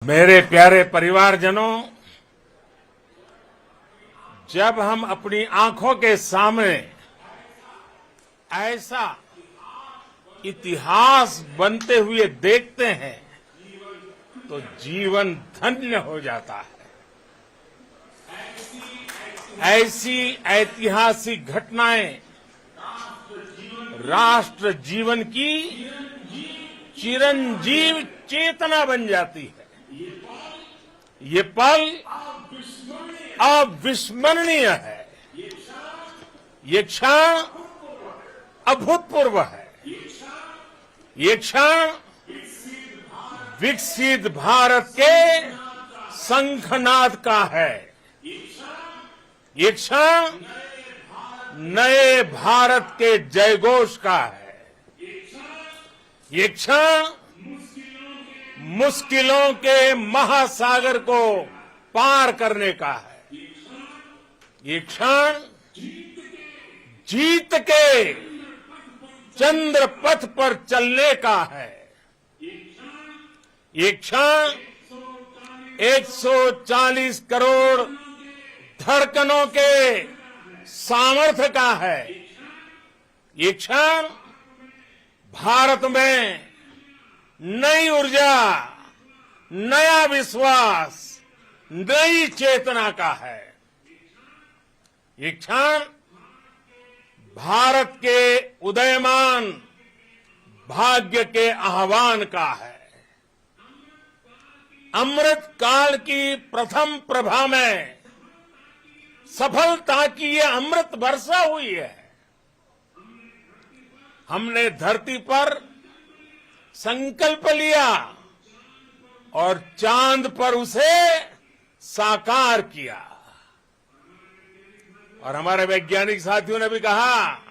मेरे प्यारे परिवारजनों, जब हम अपनी आंखों के सामने ऐसा इतिहास बनते हुए देखते हैं तो जीवन धन्य हो जाता है। ऐसी ऐतिहासिक घटनाएं राष्ट्र जीवन की चिरंजीव चेतना बन जाती है। ये पल अविस्मरणीय है। ये क्षण अभूतपूर्व है। ये क्षण विकसित भारत के शंखनाद का है। ये क्षण नए भारत के जयघोष का है। ये क्षण मुश्किलों के महासागर को पार करने का है। ये क्षण जीत के चंद्र पथ पर चलने का है। ये क्षण 140 करोड़ धड़कनों के सामर्थ्य का है। ये क्षण भारत में नई ऊर्जा, नया विश्वास, नई चेतना का है। ये क्षण भारत के उदयमान भाग्य के आह्वान का है। अमृत काल की प्रथम प्रभा में सफलता की ये अमृत वर्षा हुई है। हमने धरती पर संकल्प लिया और चांद पर उसे साकार किया। और हमारे वैज्ञानिक साथियों ने भी कहा,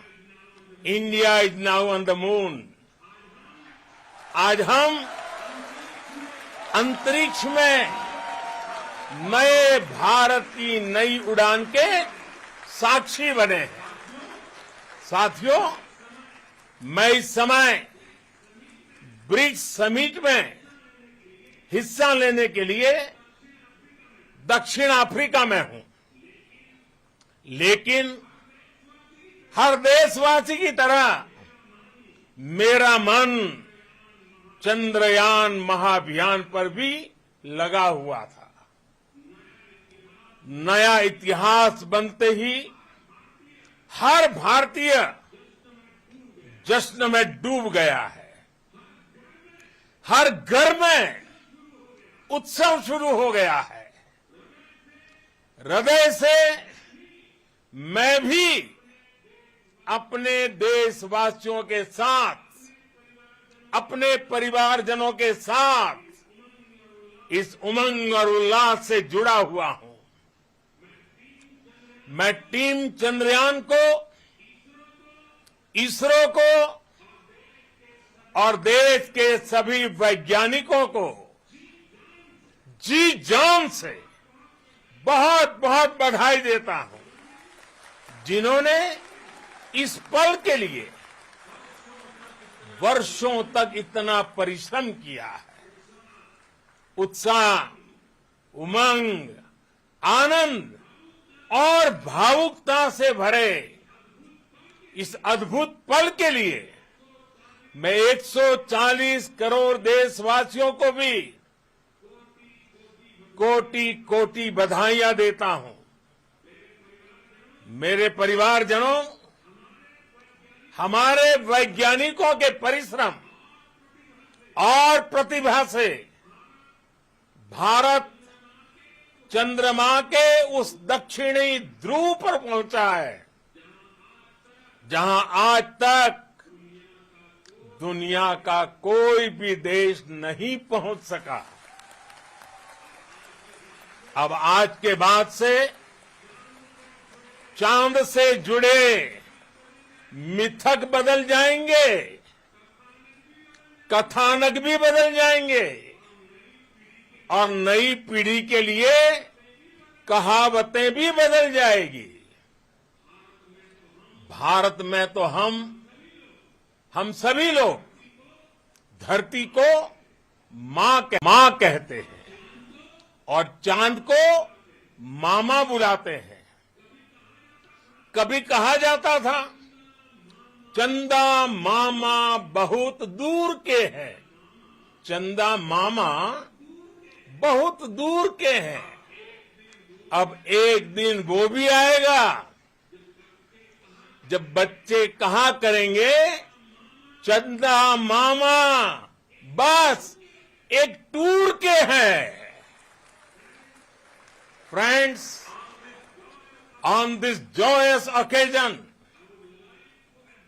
India is now on the moon. आज हम अंतरिक्ष में नए भारत की नई उड़ान के साक्षी बने हैं। साथियों, मैं इस समय ब्रिक्स समिट में हिस्सा लेने के लिए दक्षिण अफ्रीका में हूं, लेकिन हर देशवासी की तरह मेरा मन चंद्रयान महाअभियान पर भी लगा हुआ था। नया इतिहास बनते ही हर भारतीय जश्न में डूब गया है। हर घर में उत्सव शुरू हो गया है। हृदय से मैं भी अपने देशवासियों के साथ, अपने परिवारजनों के साथ इस उमंग और उल्लास से जुड़ा हुआ हूं। मैं टीम चंद्रयान को, इसरो को और देश के सभी वैज्ञानिकों को जी जान से बहुत बहुत बधाई देता हूं, जिन्होंने इस पल के लिए वर्षों तक इतना परिश्रम किया है। उत्साह, उमंग, आनंद और भावुकता से भरे इस अद्भुत पल के लिए मैं 140 करोड़ देशवासियों को भी कोटि कोटि बधाइयां देता हूं। मेरे परिवारजनों, हमारे वैज्ञानिकों के परिश्रम और प्रतिभा से भारत चंद्रमा के उस दक्षिणी ध्रुव पर पहुंचा है, जहां आज तक दुनिया का कोई भी देश नहीं पहुंच सका। अब आज के बाद से चांद से जुड़े मिथक बदल जाएंगे, कथानक भी बदल जाएंगे और नई पीढ़ी के लिए कहावतें भी बदल जाएगी। भारत में तो हम सभी लोग धरती को मां कहते हैं। और चांद को मामा बुलाते हैं। कभी कहा जाता था चंदा मामा बहुत दूर के हैं। चंदा मामा बहुत दूर के हैं। अब एक दिन वो भी आएगा जब बच्चे कहा करेंगे चंदा मामा बस एक टूर के हैं। Friends, on this joyous occasion,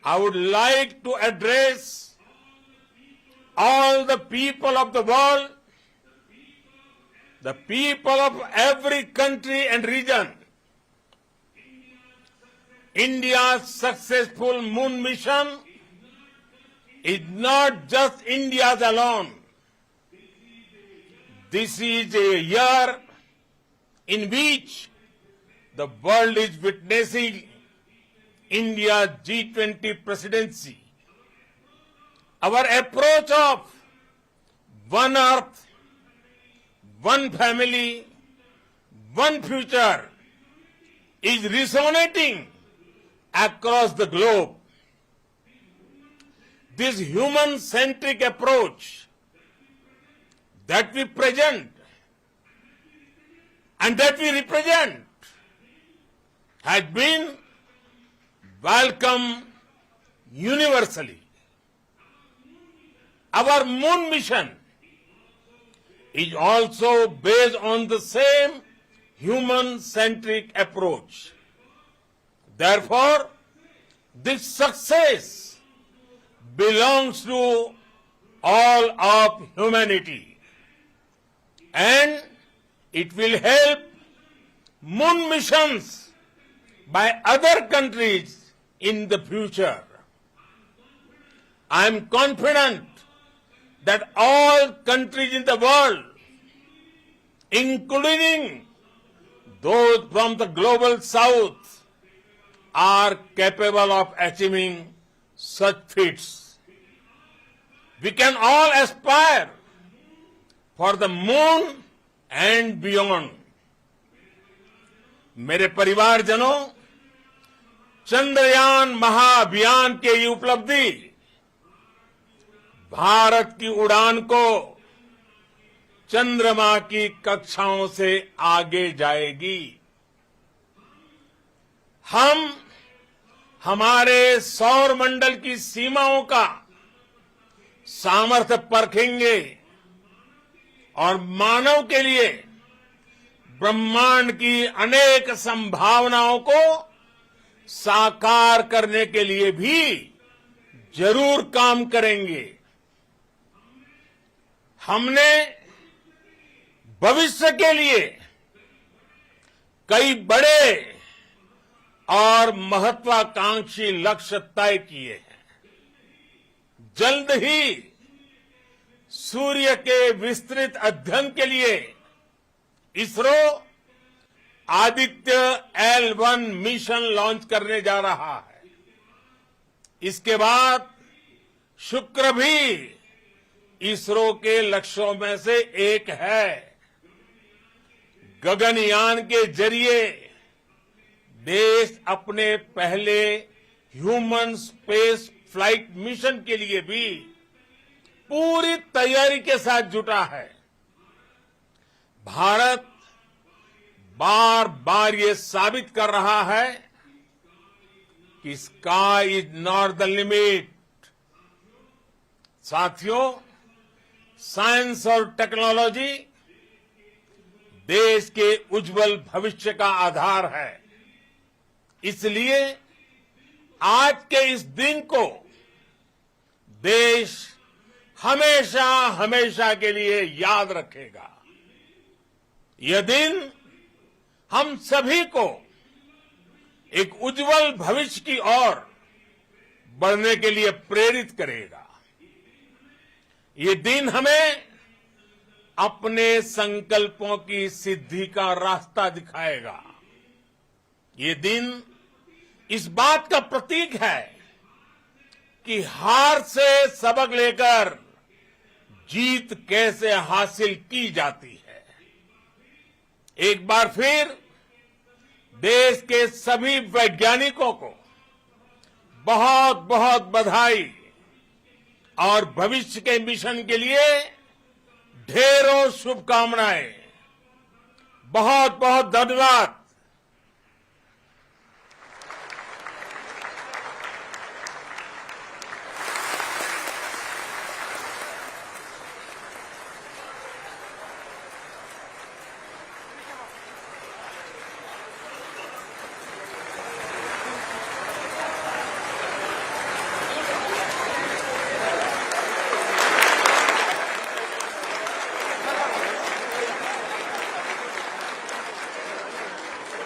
I would like to address all the people of the world, the people of every country and region. India's successful moon mission is not just India's alone. This is a year in which the world is witnessing India's G20 presidency. Our approach of one earth, one family, one future is resonating across the globe. This human-centric approach that we present and that we represent has been welcomed universally. Our moon mission is also based on the same human-centric approach. Therefore, this success belongs to all of humanity, and it will help moon missions by other countries in the future. I am confident that all countries in the world, including those from the global south, are capable of achieving such feats. We can all aspire for the moon and beyond. मेरे परिवारजनों, चंद्रयान महाअभियान की ये उपलब्धि भारत की उड़ान को चंद्रमा की कक्षाओं से आगे जाएगी। हम हमारे सौर मंडल की सीमाओं का सामर्थ्य परखेंगे और मानव के लिए ब्रह्मांड की अनेक संभावनाओं को साकार करने के लिए भी जरूर काम करेंगे। हमने भविष्य के लिए कई बड़े और महत्वाकांक्षी लक्ष्य तय किए हैं। जल्द ही सूर्य के विस्तृत अध्ययन के लिए ISRO Aditya L1 mission launch करने जा रहा है। इसके बाद शुक्र भी इसरो के लक्ष्यों में से एक है। गगनयान के जरिए देश अपने पहले ह्यूमन स्पेस फ्लाइट मिशन के लिए भी पूरी तैयारी के साथ जुटा है। भारत बार बार ये साबित कर रहा है कि sky is not the limit. साथियों, साइंस और टेक्नोलॉजी देश के उज्जवल भविष्य का आधार है। इसलिए आज के इस दिन को देश हमेशा हमेशा के लिए याद रखेगा। यह दिन हम सभी को एक उज्जवल भविष्य की ओर बढ़ने के लिए प्रेरित करेगा। ये दिन हमें अपने संकल्पों की सिद्धि का रास्ता दिखाएगा। ये दिन इस बात का प्रतीक है कि हार से सबक लेकर जीत कैसे हासिल की जाती है। एक बार फिर देश के सभी वैज्ञानिकों को बहुत बहुत बधाई और भविष्य के मिशन के लिए ढेरों शुभकामनाएं। बहुत बहुत धन्यवाद।